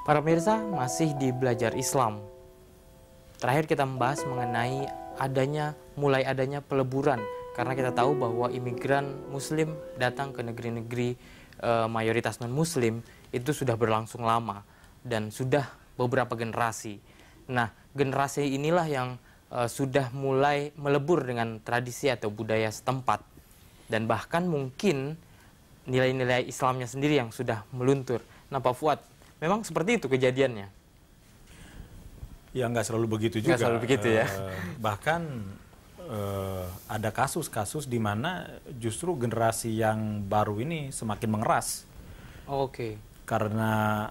Para pemirsa, masih di Belajar Islam. Terakhir kita membahas mengenai mulai adanya peleburan, karena kita tahu bahwa imigran muslim datang ke negeri-negeri mayoritas non-muslim itu sudah berlangsung lama dan sudah beberapa generasi. Nah, generasi inilah yang sudah mulai melebur dengan tradisi atau budaya setempat, dan bahkan mungkin nilai-nilai Islamnya sendiri yang sudah meluntur. Nah, Pak Fuad, memang seperti itu kejadiannya? Ya, nggak selalu begitu juga. Nggak selalu begitu ya. Bahkan ada kasus-kasus di mana justru generasi yang baru ini semakin mengeras. Oke. Karena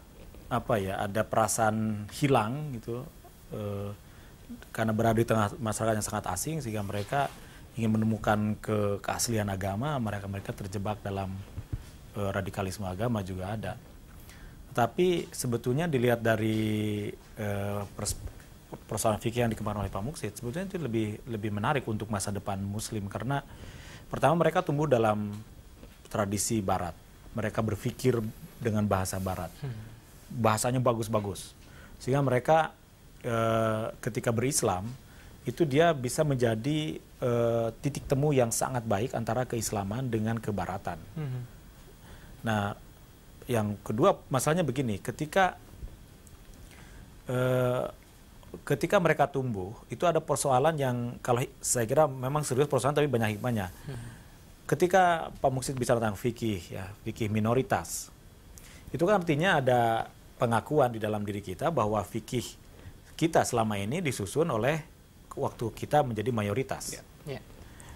apa ya, ada perasaan hilang gitu. Karena berada di tengah masyarakat yang sangat asing, sehingga mereka ingin menemukan keaslian agama, mereka terjebak dalam radikalisme agama juga ada. Tapi sebetulnya dilihat dari persoalan fikih yang dikembangkan oleh Pak Muksid, sebetulnya itu lebih menarik untuk masa depan Muslim, karena pertama mereka tumbuh dalam tradisi Barat, mereka berpikir dengan bahasa Barat, bahasanya bagus-bagus, sehingga mereka ketika berislam itu dia bisa menjadi titik temu yang sangat baik antara keislaman dengan kebaratan. Nah, yang kedua masalahnya begini, ketika mereka tumbuh itu ada persoalan yang kalau saya kira memang serius persoalan, tapi banyak hikmahnya. Ketika Pak Muksid bicara tentang fikih, ya, fikih minoritas, itu kan artinya ada pengakuan di dalam diri kita bahwa fikih kita selama ini disusun oleh waktu kita menjadi mayoritas.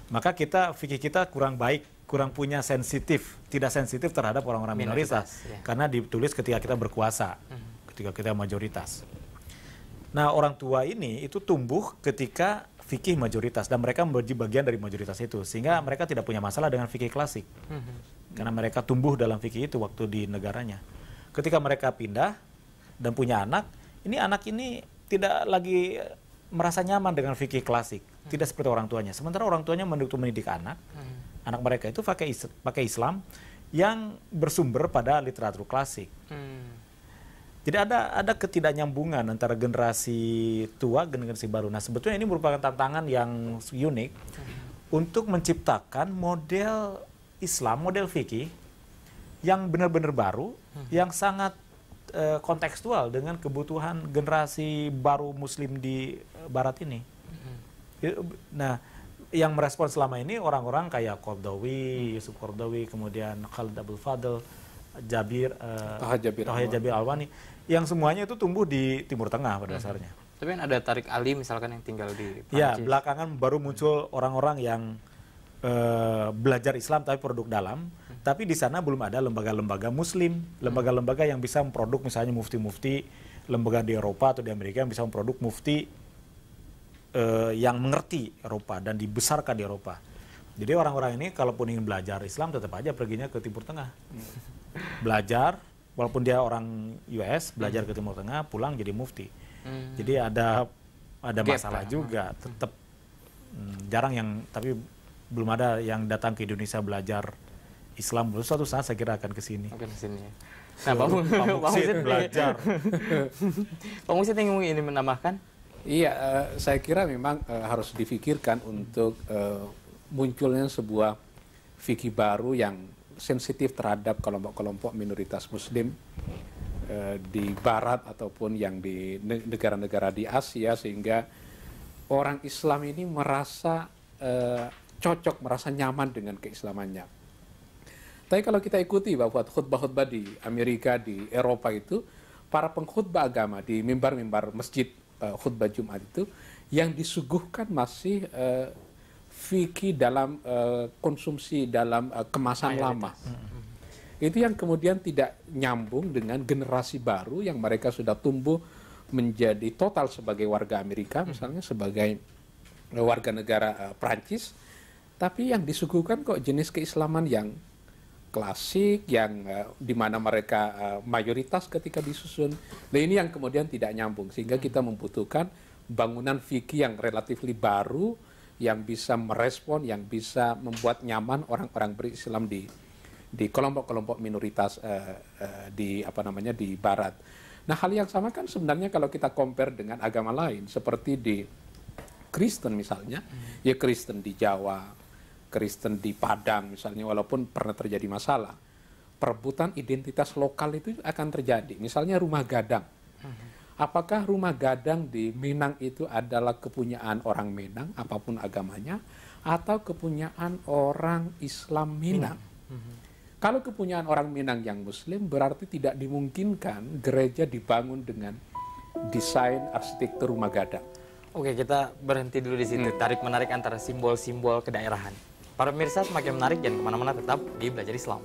Maka fikih kita kurang baik, kurang punya tidak sensitif terhadap orang-orang minoritas, karena ditulis ketika kita berkuasa, ketika kita mayoritas. Nah, orang tua ini itu tumbuh ketika fikih mayoritas, dan mereka menjadi bagian dari mayoritas itu, sehingga mereka tidak punya masalah dengan fikih klasik, karena mereka tumbuh dalam fikih itu waktu di negaranya. Ketika mereka pindah dan punya anak ini tidak lagi merasa nyaman dengan fikih klasik, tidak seperti orang tuanya. Sementara orang tuanya mendidik anak mereka itu pakai Islam yang bersumber pada literatur klasik. Jadi ada ketidaknyambungan antara generasi tua dan generasi baru. Nah, sebetulnya ini merupakan tantangan yang unik untuk menciptakan model Islam, model fikih yang benar-benar baru, yang sangat kontekstual dengan kebutuhan generasi baru Muslim di Barat ini. Nah, yang merespon selama ini orang-orang kayak Qardawi, Yusuf Qardawi, kemudian Khalid Abdul Fadl, Taha Jabir Alwani, yang semuanya itu tumbuh di Timur Tengah pada dasarnya. Tapi kan ada Tariq Ali misalkan yang tinggal di Prancis. Ya, belakangan baru muncul orang-orang yang belajar Islam tapi produk dalam, tapi di sana belum ada lembaga-lembaga Muslim, lembaga-lembaga yang bisa memproduk misalnya mufti-mufti, lembaga di Eropa atau di Amerika yang bisa memproduk mufti yang mengerti Eropa dan dibesarkan di Eropa. Jadi orang-orang ini kalaupun ingin belajar Islam tetap aja perginya ke Timur Tengah. Belajar, walaupun dia orang US, belajar ke Timur Tengah, pulang jadi mufti. Jadi ada masalah juga, tetap jarang tapi belum ada yang datang ke Indonesia belajar Islam. Suatu saat saya kira akan ke sini. Nah, Pak Muksid belajar. Pak Muksid ingin menambahkan? Iya, saya kira memang harus difikirkan untuk munculnya sebuah fikih baru yang sensitif terhadap kelompok-kelompok minoritas Muslim di Barat ataupun yang di negara-negara di Asia, sehingga orang Islam ini merasa cocok, merasa nyaman dengan keislamannya. Tapi kalau kita ikuti bahwa khutbah-khutbah di Amerika, di Eropa itu, para pengkhutbah agama di mimbar-mimbar masjid khutbah Jumat itu, yang disuguhkan masih fikih dalam konsumsi dalam kemasan lama. Itu yang kemudian tidak nyambung dengan generasi baru yang mereka sudah tumbuh menjadi total sebagai warga Amerika, misalnya sebagai warga negara Prancis, tapi yang disuguhkan kok jenis keislaman yang klasik, yang di mana mereka mayoritas ketika disusun. Nah, ini yang kemudian tidak nyambung, sehingga kita membutuhkan bangunan fikih yang relatif baru, yang bisa merespon, yang bisa membuat nyaman orang-orang berislam di kelompok-kelompok minoritas di Barat. Nah, hal yang sama kan sebenarnya kalau kita compare dengan agama lain, seperti di Kristen misalnya, ya Kristen di Jawa, Kristen di Padang misalnya, walaupun pernah terjadi masalah, perebutan identitas lokal itu akan terjadi. Misalnya rumah gadang. Apakah rumah gadang di Minang itu adalah kepunyaan orang Minang, apapun agamanya, atau kepunyaan orang Islam Minang? Kalau kepunyaan orang Minang yang Muslim, berarti tidak dimungkinkan gereja dibangun dengan desain arsitektur rumah gadang. Oke, kita berhenti dulu di situ. Tarik-menarik antara simbol-simbol kedaerahan. Para pemirsa, semakin menarik, jangan kemana-mana, tetap di Belajar Islam.